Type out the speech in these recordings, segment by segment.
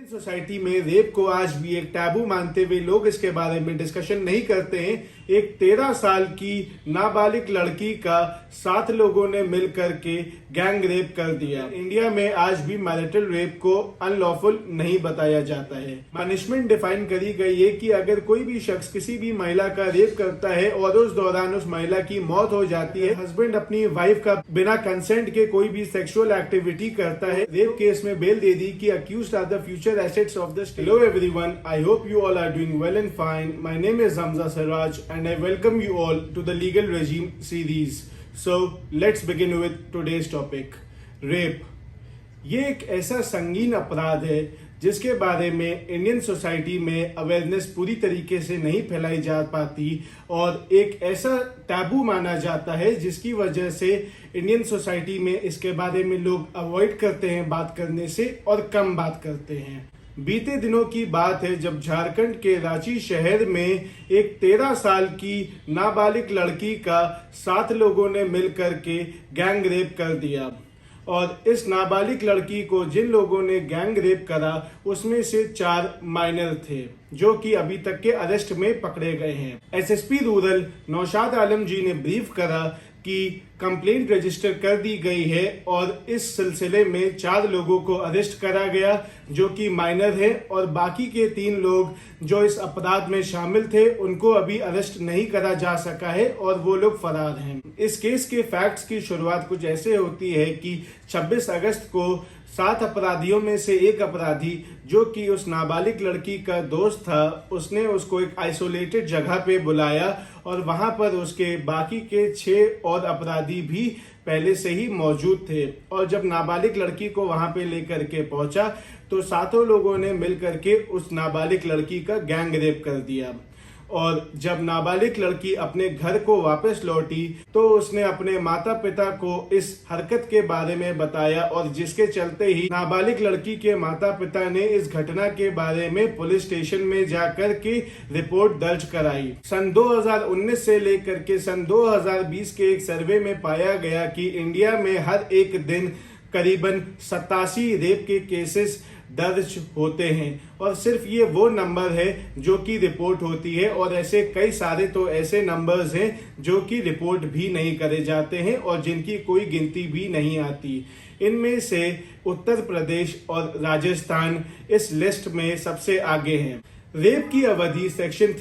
Society में rape को आज भी एक टैबू मानते हुए लोग इसके बारे में डिस्कशन नहीं करते हैं। एक 13 साल की नाबालिग लड़की का 7 लोगों ने मिलकर के गैंग रेप कर दिया। इंडिया में आज भी मैरिटल रेप को अनलॉफुल नहीं बताया जाता है। पनिशमेंट डिफाइन करी गई है कि अगर कोई भी शख्स किसी भी महिला का रेप करता है और उस दौरान उस महिला की मौत हो जाती है, हस्बैंड अपनी वाइफ का बिना कंसेंट के कोई भी सेक्सुअल एक्टिविटी करता है, रेप केस में बेल दे दी कि accused are the future assets of the state. Hello everyone, I hope you all are doing well and fine. My name is Hamza Siraj and I welcome you all to the Legal Regime series. So let's begin with today's topic. Rape. ये एक ऐसा संगीन अपराध है जिसके बारे में Indian society में अवेयरनेस पूरी तरीके से नहीं फैलाई जा पाती और एक ऐसा टैबू माना जाता है जिसकी वजह से इंडियन सोसाइटी में इसके बारे में लोग अवॉइड करते हैं बात करने से और कम बात करते हैं। बीते दिनों की बात है जब झारखंड के रांची शहर में एक 13 साल की नाबालिग लड़की का 7 लोगों ने मिलकर के गैंग रेप कर दिया और इस नाबालिग लड़की को जिन लोगों ने गैंग रेप करा उसमें से 4 माइनर थे जो कि अभी तक के अरेस्ट में पकड़े गए हैं। एसएसपी रूरल नौशाद आलम जी ने ब्रीफ करा कि कंप्लेंट रजिस्टर कर दी गई है और इस सिलसिले में 4 लोगों को अरेस्ट करा गया जो कि माइनर है और बाकी के 3 लोग जो इस अपराध में शामिल थे उनको अभी अरेस्ट नहीं करा जा सका है और वो लोग फरार हैं। इस केस के फैक्ट्स की शुरुआत कुछ ऐसे होती है कि 26 अगस्त को 7 अपराधियों में से एक अपराधी जो कि उस नाबालिग लड़की का दोस्त था, उसने उसको एक आइसोलेटेड जगह पे बुलाया और वहां पर उसके बाकी के 6 और अपराधी भी पहले से ही मौजूद थे और जब नाबालिग लड़की को वहां पे लेकर के पहुंचा तो 7 लोगों ने मिलकर के उस नाबालिग लड़की का गैंग रेप कर दिया। और जब नाबालिग लड़की अपने घर को वापस लौटी तो उसने अपने माता पिता को इस हरकत के बारे में बताया और जिसके चलते ही नाबालिग लड़की के माता पिता ने इस घटना के बारे में पुलिस स्टेशन में जाकर के रिपोर्ट दर्ज कराई। सन 2019 से लेकर के सन 2020 के एक सर्वे में पाया गया कि इंडिया में हर एक दिन करीबन 87 रेप के केसेस दर्ज होते हैं और सिर्फ ये वो नंबर है जो कि रिपोर्ट होती है और ऐसे कई सारे तो ऐसे नंबर्स हैं जो कि रिपोर्ट भी नहीं करे जाते हैं और जिनकी कोई गिनती भी नहीं आती। इनमें से उत्तर प्रदेश और राजस्थान इस लिस्ट में सबसे आगे हैं। रेप की अवधि section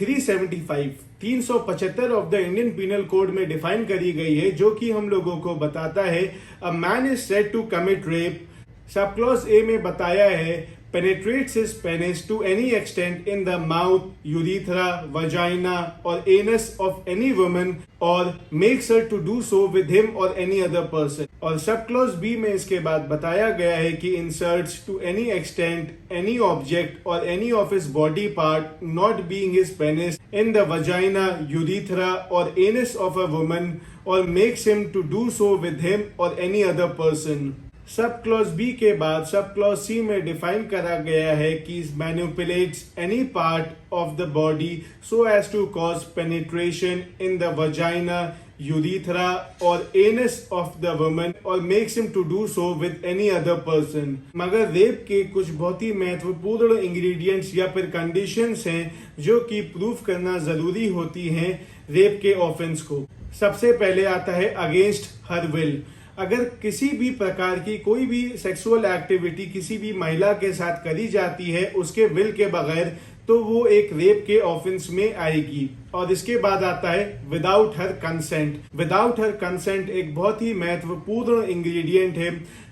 375 of the Indian penal code में डिफाइन करी गई है जो कि हम लोगों को बताता है a man is said to commit rape. Sub clause A में बताया है penetrates his penis to any extent in the mouth, urethra, vagina or anus of any woman or makes her to do so with him or any other person। और सब clause B में इसके बाद बताया गया है कि inserts to any extent any object or any of his body part not being his penis in the vagina, urethra or anus of a woman or makes him to do so with him or any other person। Sub clause B के बाद sub clause C में define करा गया है कि manipulates any part of the body so as to cause penetration in the vagina, urethra और anus of the woman और makes him to do so with any other person. मगर rape के कुछ बहुत ही महत्वपूर्ण इंग्रेडिएंट्स या फिर कंडीशंस हैं जो कि प्रूफ करना जरूरी होती हैं रेप के ऑफेंस को। सबसे पहले आता है अगेंस्ट हर विल। अगर किसी भी प्रकार की कोई भी सेक्सुअल एक्टिविटी किसी भी महिला के साथ करी जाती है उसके विल के बगैर तो वो एक रेप के ऑफेंस में आएगी। और इसके बाद आता है without her consent. Without her consent एक बहुत ही महत्वपूर्ण इंग्रेडिएंट है।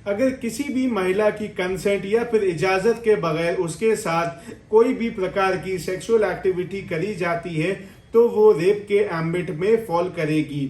अगर किसी भी महिला की कंसेंट या फिर इजाजत के बगैर उसके साथ कोई भी प्रकार की सेक्सुअल एक्टिविटी करी जाती है तो वो रेप के एम्बिट में फॉल करेगी।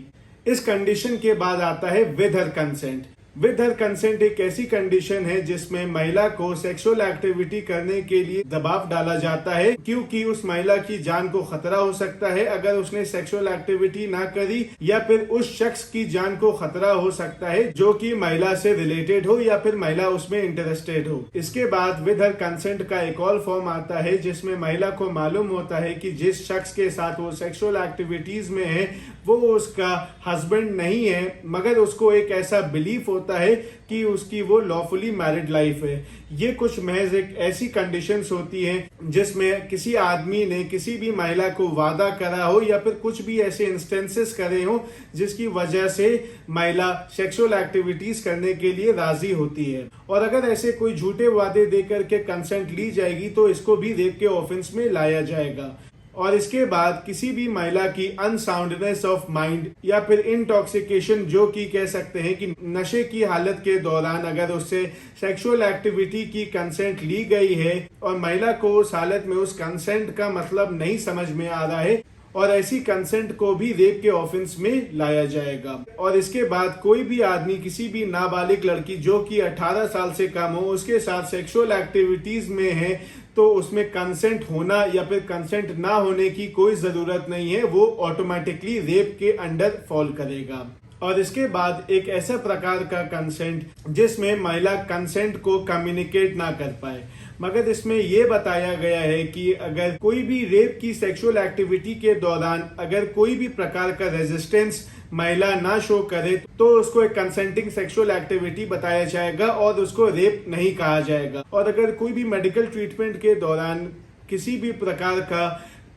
इस कंडीशन के बाद आता है with her consent. With her consent एक ऐसी कंडीशन है जिसमें महिला को सेक्सुअल एक्टिविटी करने के लिए दबाव डाला जाता है क्योंकि उस महिला की जान को खतरा हो सकता है अगर उसने सेक्सुअल एक्टिविटी ना करी या फिर उस शख्स की जान को खतरा हो सकता है जो कि महिला से रिलेटेड हो या फिर महिला उसमें इंटरेस्टेड हो। इसके बाद विद हर कंसेंट का एक और फॉर्म आता है जिसमें महिला को मालूम होता है कि जिस शख्स के साथ वो सेक्सुअल एक्टिविटीज में है वो उसका हस्बैंड नहीं है, मगर उसको एक ऐसा बिलीफ होता है कि उसकी वो लॉफुली मैरिड लाइफ है। ये कुछ महज एक ऐसी कंडीशंस होती हैं जिसमें किसी आदमी ने किसी भी महिला को वादा करा हो या फिर कुछ भी ऐसे इंस्टेंसेस करे हो जिसकी वजह से महिला सेक्सुअल एक्टिविटीज करने के लिए राजी होती है। और अगर ऐसे कोई झूठे वादे देकर के कंसेंट ली जाएगी तो इसको भी रेप के ऑफेंस में लाया जाएगा। और इसके बाद किसी भी महिला की अनसाउंडनेस ऑफ माइंड या फिर इंटॉक्सिकेशन, जो कि कह सकते हैं कि नशे की हालत के दौरान अगर उससे सेक्सुअल एक्टिविटी की कंसेंट ली गई है और महिला को उस हालत में उस कंसेंट का मतलब नहीं समझ में आ रहा है, और ऐसी कंसेंट को भी रेप के ऑफेंस में लाया जाएगा। और इसके बाद कोई भी आदमी किसी भी नाबालिग लड़की जो कि 18 साल से कम हो उसके साथ सेक्सुअल एक्टिविटीज में है तो उसमें कंसेंट होना या फिर कंसेंट ना होने की कोई जरूरत नहीं है, वो ऑटोमेटिकली रेप के अंडर फॉल करेगा। और इसके बाद एक ऐसा प्रकार का कंसेंट जिसमें महिला कंसेंट को कम्युनिकेट ना कर पाए, मगर इसमें यह बताया गया है कि अगर कोई भी रेप की सेक्सुअल एक्टिविटी के दौरान अगर कोई भी प्रकार का रेजिस्टेंस महिला ना शो करे तो उसको एक कंसेंटिंग सेक्सुअल एक्टिविटी बताया जाएगा और उसको रेप नहीं कहा जाएगा। और अगर कोई भी मेडिकल ट्रीटमेंट के दौरान किसी भी प्रकार का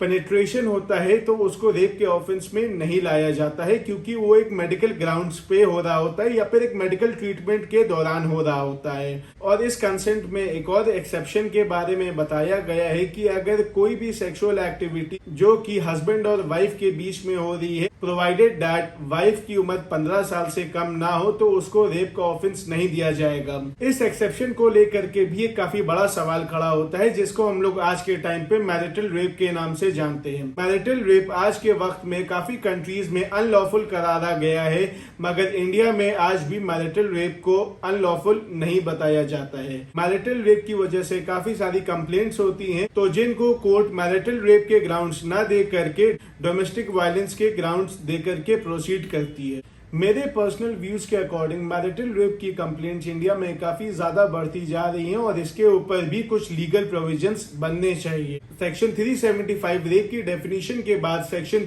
पेनिट्रेशन होता है तो उसको रेप के ऑफेंस में नहीं लाया जाता है, क्योंकि वो एक मेडिकल ग्राउंड्स पे हो रहा होता है या फिर एक मेडिकल ट्रीटमेंट के दौरान हो रहा होता है। और इस कंसेंट में एक और एक्सेप्शन के बारे में बताया गया है कि अगर कोई भी सेक्सुअल एक्टिविटी जो कि हस्बैंड और वाइफ के बीच में हो रही है, प्रोवाइडेड दैट वाइफ की उम्र 15 साल से कम ना हो, तो उसको रेप का ऑफेंस नहीं दिया जाएगा। इस एक्सेप्शन को लेकर के भी एक काफी बड़ा सवाल खड़ा होता है, जिसको हम लोग आज के टाइम पे मैरिटल रेप के नाम से जानते हैं। मैरिटल रेप आज के वक्त में काफी कंट्रीज में अनलॉफुल करारा गया है, मगर इंडिया में आज भी मैरिटल रेप को अनलॉफुल नहीं बताया जाता है। मैरिटल रेप की वजह से काफी सारी कंप्लेंट्स होती हैं, तो जिनको कोर्ट मैरिटल रेप के ग्राउंड्स न दे करके डोमेस्टिक वायलेंस के ग्राउंड्स दे करके प्रोसीड करती है। मेरे पर्सनल व्यूज के अकॉर्डिंग मैरिटल रेप की कंप्लेंट्स इंडिया में काफी ज्यादा बढ़ती जा रही हैं और इसके ऊपर भी कुछ लीगल प्रोविजंस बनने चाहिए। सेक्शन 375 रेप की डेफिनेशन के बाद section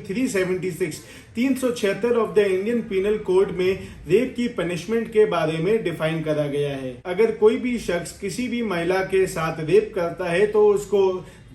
376 of the Indian penal code में रेप की पनिशमेंट के बारे में डिफाइन करा गया है। अगर कोई भी शख्स किसी भी महिला के साथ रेप करता है तो उसको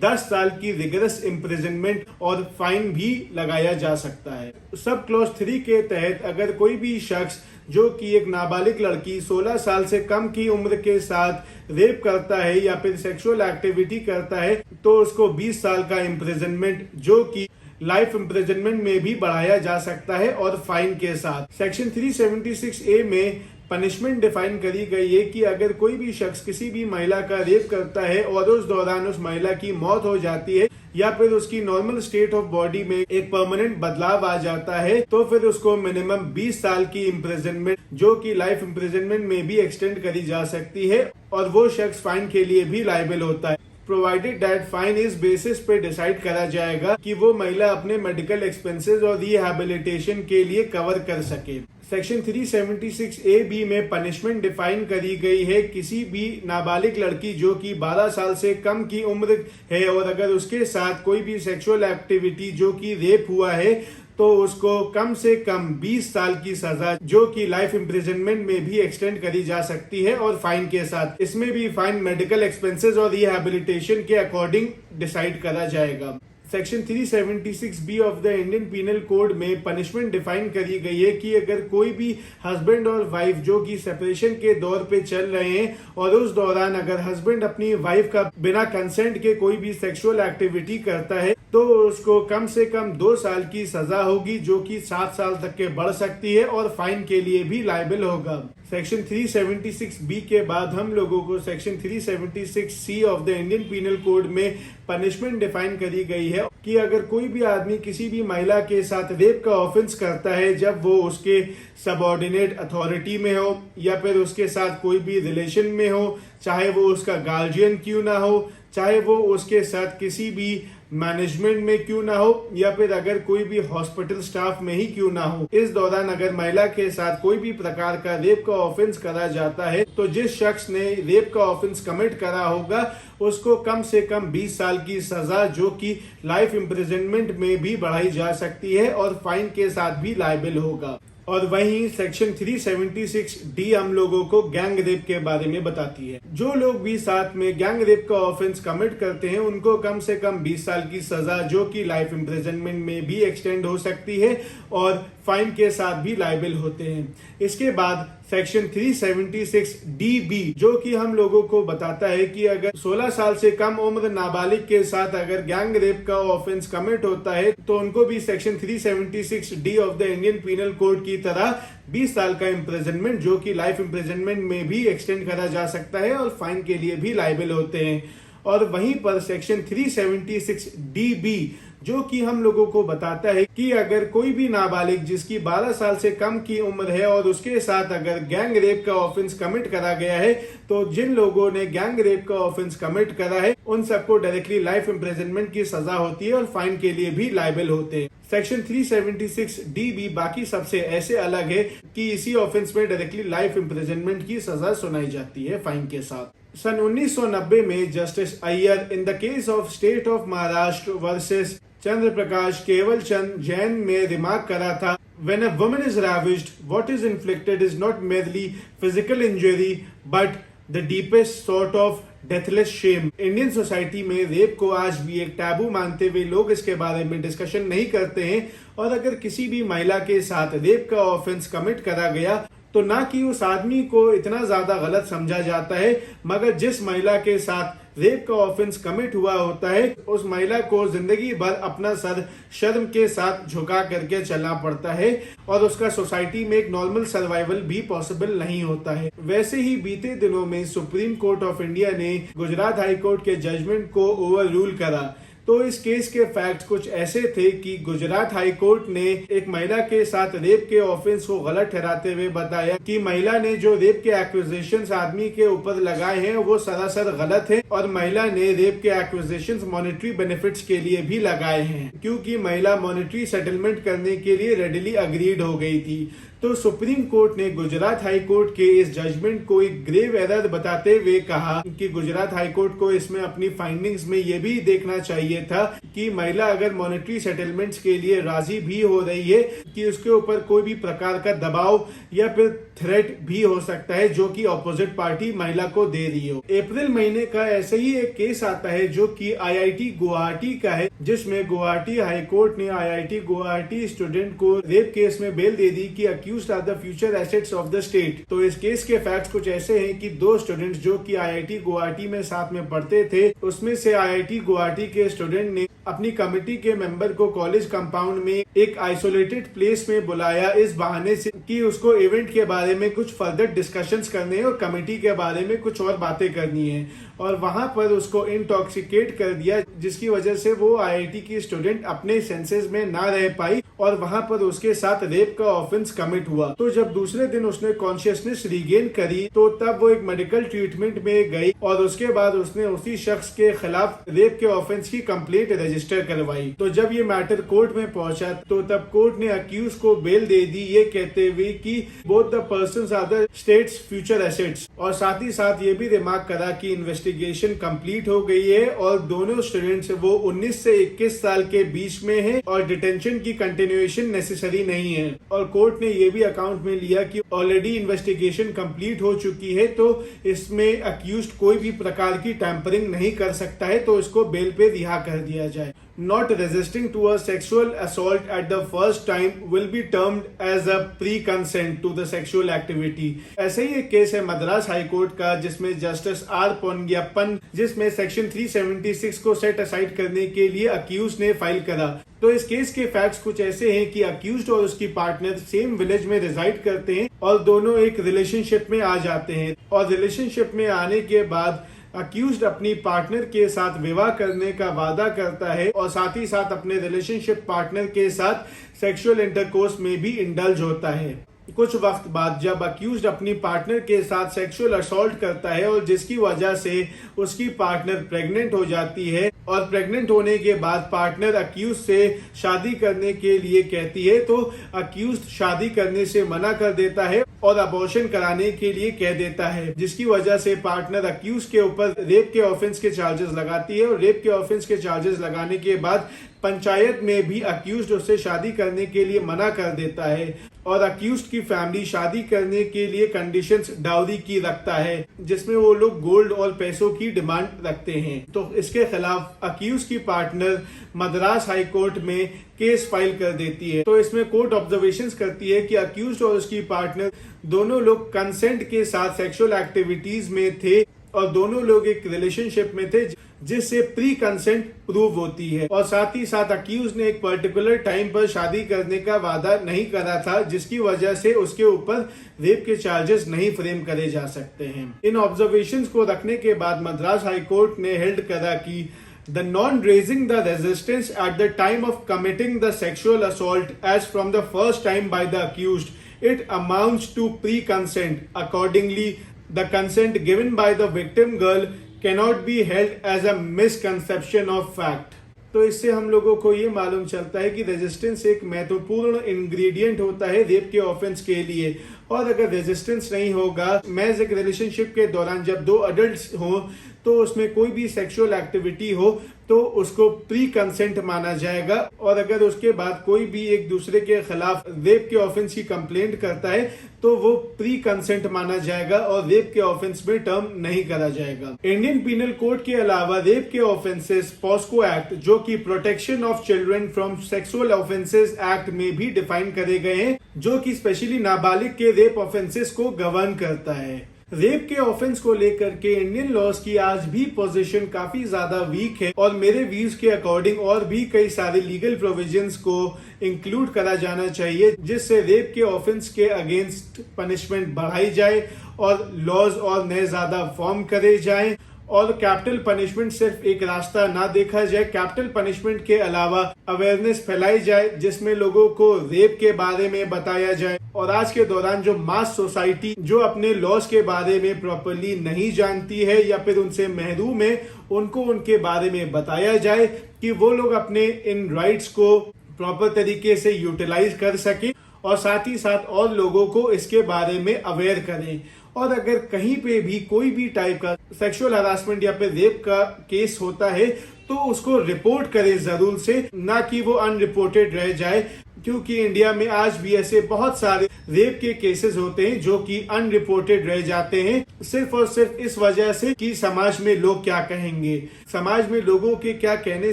10 साल की रिगरस इम्प्रिजनमेंट और फाइन भी लगाया जा सकता है। सब क्लॉज 3 के तहत अगर कोई भी शख्स जो कि एक नाबालिग लड़की 16 साल से कम की उम्र के साथ रेप करता है या फिर सेक्सुअल एक्टिविटी करता है तो उसको 20 साल का इम्प्रिजनमेंट जो कि लाइफ इम्प्रिजनमेंट में भी बढ़ाया जा सकता है और फाइन के साथ। सेक्शन 376A में पनिशमेंट डिफाइन करी गई है कि अगर कोई भी शख्स किसी भी महिला का रेप करता है और उस दौरान उस महिला की मौत हो जाती है या फिर उसकी नॉर्मल स्टेट ऑफ बॉडी में एक परमानेंट बदलाव आ जाता है तो फिर उसको मिनिमम 20 साल की इम्प्रिजनमेंट जो कि लाइफ इम्प्रिजनमेंट में भी एक्सटेंड करी जा सकती है और वो शख्स फाइन के लिए भी लायबल होता है, प्रोवाइडेड दैट फाइन इस बेसिस पे डिसाइड करा जाएगा कि वो महिला अपने मेडिकल एक्सपेंसेस और रिहैबिलिटेशन के लिए कवर कर सके। सेक्शन 376A में पनिशमेंट डिफाइन करी गई है किसी भी नाबालिग लड़की जो कि 12 साल से कम की उम्र है और अगर उसके साथ कोई भी सेक्सुअल एक्टिविटी जो कि रेप हुआ है तो उसको कम से कम 20 साल की सजा जो कि लाइफ इम्प्रिजनमेंट में भी एक्सटेंड करी जा सकती है और फाइन के साथ। इसमें भी फाइन मेडिकल एक्सपेंसेस और रिहैबिलिटेशन के अकॉर्डिंग डिसाइड करा जाएगा। Section 376B of the Indian penal code में पनिशमेंट डिफाइन करी गई है कि अगर कोई भी हस्बैंड और वाइफ जो कि सेपरेशन के दौर पे चल रहे हैं और उस दौरान अगर हस्बैंड अपनी वाइफ का बिना कंसेंट के कोई भी सेक्सुअल एक्टिविटी करता है तो उसको कम से कम 2 साल की सजा होगी जो कि 7 साल तक के बढ़ सकती है और फाइन के लिए भी लायबल होगा। सेक्शन 376B के बाद हम लोगों को section 376C of the Indian penal code में पनिशमेंट डिफाइन करी गई है कि अगर कोई भी आदमी किसी भी महिला के साथ रेप का ऑफेंस करता है जब वो उसके सबऑर्डिनेट अथॉरिटी में हो या फिर उसके साथ कोई भी रिलेशन में हो, चाहे वो उसका गार्जियन क्यों ना हो, चाहे वो उसके साथ किसी भी मैनेजमेंट में क्यों ना हो, या फिर अगर कोई भी हॉस्पिटल स्टाफ में ही क्यों ना हो। इस दौरान अगर महिला के साथ कोई भी प्रकार का रेप का ऑफेंस करा जाता है तो जिस शख्स ने रेप का ऑफेंस कमिट करा होगा उसको कम से कम 20 साल की सजा जो कि लाइफ इम्प्रिजनमेंट में भी बढ़ाई जा सकती है और फाइन के साथ भी लायबल होगा। और वहीं सेक्शन 376 डी हम लोगों को गैंग रेप के बारे में बताती है। जो लोग भी साथ में गैंग रेप का ऑफेंस कमिट करते हैं उनको कम से कम 20 साल की सजा जो कि लाइफ इम्प्रिजनमेंट में भी एक्सटेंड हो सकती है और फाइन के साथ भी लायबल होते हैं। इसके बाद सेक्शन 376 DB जो कि हम लोगों को बताता है कि अगर 16 साल से कम उम्र नाबालिग के साथ अगर गैंग रेप का ऑफेंस कमिट होता है तो उनको भी section 376 D of the Indian penal code की तरह 20 साल का इम्प्रिजनमेंट जो कि लाइफ इम्प्रिजनमेंट में भी एक्सटेंड करा जा सकता है और फाइन के लिए भी लायबल होते हैं। और वहीं पर सेक्शन 376 DB जो कि हम लोगों को बताता है कि अगर कोई भी नाबालिग जिसकी 12 साल से कम की उम्र है और उसके साथ अगर गैंग रेप का ऑफेंस कमिट करा गया है तो जिन लोगों ने गैंग रेप का ऑफेंस कमिट करा है उन सबको डायरेक्टली लाइफ इम्प्रिजनमेंट की सजा होती है और फाइन के लिए भी लायबल होते हैं। सेक्शन 376 DB बाकी सबसे ऐसे अलग है कि इसी ऑफेंस में डायरेक्टली लाइफ इम्प्रिजनमेंट की सजा सुनाई जाती है फाइन के साथ। सन 1990 में justice Iyer in the case of state of Maharashtra versus Chandra Prakash Kewal Chand Jain में रिमार्क करा था, when a woman is ravished, what is inflicted is not merely physical injury but the deepest sort of deathless shame. Indian society में rape को आज भी एक taboo मानते हुए लोग इसके बारे में डिस्कशन नहीं करते हैं और अगर किसी भी महिला के साथ रेप का ऑफेंस कमिट करा गया तो ना कि उस आदमी को इतना ज्यादा गलत समझा जाता है मगर जिस महिला के साथ रेप का ऑफेंस कमिट हुआ होता है उस महिला को जिंदगी भर अपना सर शर्म के साथ झुका करके चलना पड़ता है और उसका सोसाइटी में एक नॉर्मल सर्वाइवल भी पॉसिबल नहीं होता है। वैसे ही बीते दिनों में सुप्रीम कोर्ट ऑफ इंडिया ने गुजरात हाई कोर्ट के जजमेंट को ओवर रूल करा। तो इस केस के फैक्ट्स कुछ ऐसे थे कि गुजरात हाई कोर्ट ने एक महिला के साथ रेप के ऑफेंस को गलत ठहराते हुए बताया कि महिला ने जो रेप के एक्विजिशंस आदमी के ऊपर लगाए हैं वो सरासर गलत है और महिला ने रेप के एक्विजिशंस मॉनेटरी बेनिफिट्स के लिए भी लगाए हैं क्योंकि महिला मॉनेटरी सेटलमेंट करने के लिए रेडिली अग्रीड हो गई थी। तो सुप्रीम कोर्ट ने गुजरात हाई कोर्ट के इस जजमेंट को एक ग्रेव एरर बताते हुए कहा कि गुजरात हाई कोर्ट को इसमें अपनी फाइंडिंग्स में ये भी देखना चाहिए था कि महिला अगर मॉनेटरी सेटलमेंट्स के लिए राजी भी हो रही है कि उसके ऊपर कोई भी प्रकार का दबाव या फिर थ्रेट भी हो सकता है जो कि ऑपोजिट पार्टी महिला को दे रही हो। अप्रैल महीने का ऐसे ही एक केस आता है जो कि IIT गुवाहाटी का है जिसमें गुवाहाटी हाई कोर्ट ने IIT गुवाहाटी स्टूडेंट को रेप केस में बेल दे दी कि accused are the future assets of the state। तो इस केस के फैक्ट्स कुछ ऐसे हैं कि दो स्टूडेंट्स जो कि IIT गुवाहाटी में साथ में पढ़ते थे उसमें से IIT गुवाहाटी के स्टूडेंट ने अपनी कमेटी के मेंबर को कॉलेज कंपाउंड में एक आइसोलेटेड प्लेस में बुलाया इस बहाने से कि उसको इवेंट के बारे में कुछ फर्दर डिस्कशंस करने हैं और कमेटी के बारे में कुछ और बातें करनी है और वहां पर उसको इंटॉक्सिकेट कर दिया जिसकी वजह से वो IIT की स्टूडेंट अपने सेंसेस में ना रह पाई और वहां पर उसके साथ रेप का ऑफेंस कमिट हुआ। तो जब दूसरे दिन उसने कॉन्शियसनेस रिगेन करी तो तब वो एक मेडिकल ट्रीटमेंट में गई और उसके बाद उसने उसी शख्स के खिलाफ रेप के ऑफेंस की कंप्लेंट रजिस्टर करवाई। तो जब ये मैटर कोर्ट में पहुंचा तो तब कोर्ट ने अक्यूज को बेल दे दी ये कहते हुए कि both the persons are the state's future assets और साथ ही साथ ये भी रिमार्क करा कि इन्वेस्टिगेशन कंप्लीट हो गई है और दोनों स्टूडेंट्स वो 19 से 21 साल के बीच में है और डिटेंशन की कंटिन्यूएशन नेसेसरी नहीं है। और कोर्ट ने ये भी अकाउंट में लिया कि ऑलरेडी इन्वेस्टिगेशन कंप्लीट हो चुकी है तो इसमें अक्यूज्ड कोई भी प्रकार की टैंपरिंग नहीं कर सकता है तो इसको बेल पे रिहा कर दिया जाए। Not resisting to a sexual assault at the first time will be termed as a pre-consent to the sexual activity। ऐसे ही एक केस है मद्रास हाई कोर्ट का जिसमें जस्टिस आर पोनगियप्पन जिसमें सेक्शन 376 को सेट असाइड करने के लिए अक्यूज ने फाइल करा। तो इस केस के फैक्ट्स कुछ ऐसे हैं कि अक्यूज्ड और उसकी पार्टनर सेम विलेज में रिजाइड करते हैं और दोनों एक रिलेशनशिप में आ जाते हैं और रिलेशनशिप में आने के बाद अक्यूज्ड अपनी पार्टनर के साथ विवाह करने का वादा करता है और साथ ही साथ अपने रिलेशनशिप पार्टनर के साथ सेक्सुअल इंटरकोर्स में भी इंडल्ज होता है। कुछ वक्त बाद जब अक्यूज्ड अपनी पार्टनर के साथ सेक्सुअल असॉल्ट करता है और जिसकी वजह से उसकी पार्टनर प्रेग्नेंट हो जाती है और प्रेग्नेंट होने के बाद पार्टनर अक्यूज से शादी करने के लिए कहती है तो अक्यूज्ड शादी करने से मना कर देता है और अबॉर्शन कराने के लिए कह देता है, जिसकी वजह से पार्टनर अक्यूज के ऊपर रेप के ऑफेंस के चार्जेस लगाती है और रेप के ऑफेंस के चार्जेस लगाने के बाद पंचायत में भी अक्यूज्ड उससे शादी करने के लिए मना कर देता है और अक्यूज्ड की फैमिली शादी करने के लिए कंडीशंस डाउरी की रखता है, जिसमें वो लोग गोल्ड और पैसों की डिमांड रखते हैं। तो इसके खिलाफ अक्यूज की पार्टनर मद्रास हाई कोर्ट में केस फाइल कर देती है। तो इसमें कोर्ट ऑब्जर्वेशंस करती है कि अक्यूज्ड और उसकी पार्टनर दोनों लोग कंसेंट के साथ सेक्सुअल एक्टिविटीज में थे और दोनों लोग एक रिलेशनशिप में थे जिससे प्री कंसेंट प्रूव होती है और साथ ही साथ अक्यूज ने एक पर्टिकुलर टाइम पर शादी करने का वादा नहीं करा था, जिसकी वजह से उसके ऊपर रेप के चार्जेस नहीं फ्रेम करे जा सकते हैं। इन ऑब्जर्वेशंस को रखने के बाद मद्रास हाई कोर्ट ने हेल्ड करा कि the non-raising the resistance at the time of committing the sexual assault as from the first time by the accused, it amounts to pre-consent. Accordingly, the consent given by the victim girl cannot be held as a misconception of fact. तो इससे हम लोगों को ये मालूम चलता है कि रेजिस्टेंस एक महत्वपूर्ण इंग्रेडिएंट होता है रेप के ऑफेंस के लिए, और अगर रेजिस्टेंस नहीं होगा मैज एक रिलेशनशिप के दौरान जब दो अडल्ट्स हों तो उसमें कोई भी सेक्सुअल एक्टिविटी हो तो उसको प्री कंसेंट माना जाएगा, और अगर उसके बाद कोई भी एक दूसरे के खिलाफ रेप के ऑफेंस की कंप्लेंट करता है तो वो प्री कंसेंट माना जाएगा और रेप के ऑफेंस में टर्म नहीं करा जाएगा। इंडियन पीनल कोड के अलावा रेप के ऑफेंसेस पॉस्को एक्ट जो कि protection of children from sexual offences act में भी डिफाइन करे गए हैं, जो कि स्पेशली नाबालिग के रेप ऑफेंसेस को गवर्न करता है। रेप के ऑफेंस को लेकर के इंडियन लॉज की आज भी पोजीशन काफी ज्यादा वीक है और मेरे व्यूज के अकॉर्डिंग और भी कई सारे लीगल प्रोविजंस को इंक्लूड करा जाना चाहिए जिससे रेप के ऑफेंस के अगेंस्ट पनिशमेंट बढ़ाई जाए और लॉज और नए ज्यादा फॉर्म करे जाएं और कैपिटल पनिशमेंट सिर्फ एक रास्ता ना देखा जाए। कैपिटल पनिशमेंट के अलावा अवेयरनेस फैलाई जाए जिसमें लोगों को रेप के बारे में बताया जाए, और आज के दौरान जो मास सोसाइटी जो अपने लॉज के बारे में प्रॉपर्ली नहीं जानती है या फिर उनसे महरूम है, उनको उनके बारे में बताया जाए कि वो लोग अपने इन राइट्स को प्रॉपर तरीके से यूटिलाइज कर सके और साथ ही साथ और लोगों को इसके बारे में अवेयर करें। और अगर कहीं पे भी कोई भी टाइप का सेक्सुअल हरासमेंट या फिर रेप का केस होता है तो उसको रिपोर्ट करें जरूर से, ना कि वो अनरिपोर्टेड रह जाए, क्योंकि इंडिया में आज भी ऐसे बहुत सारे रेप के केसेस होते हैं जो कि अनरिपोर्टेड रह जाते हैं सिर्फ और सिर्फ इस वजह से कि समाज में लोग क्या कहेंगे। समाज में लोगों के क्या कहने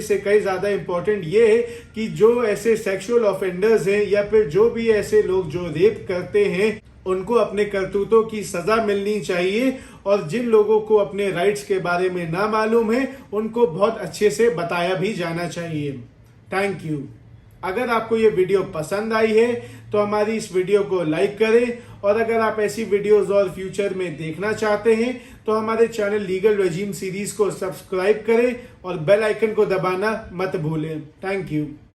से कई ज्यादा इम्पोर्टेंट ये है कि जो ऐसे सेक्सुअल ऑफेंडर्स हैं या फिर जो भी ऐसे लोग जो रेप करते हैं उनको अपने करतूतों की सजा मिलनी चाहिए, और जिन लोगों को अपने राइट्स के बारे में ना मालूम है उनको बहुत अच्छे से बताया भी जाना चाहिए। Thank you. अगर आपको ये वीडियो पसंद आई है तो हमारी इस वीडियो को लाइक करें, और अगर आप ऐसी वीडियोस और फ्यूचर में देखना चाहते हैं तो हमारे चैनल लीगल रेजिम सीरीज को सब्सक्राइब करें और बेल आइकन को दबाना मत भूलें। Thank you.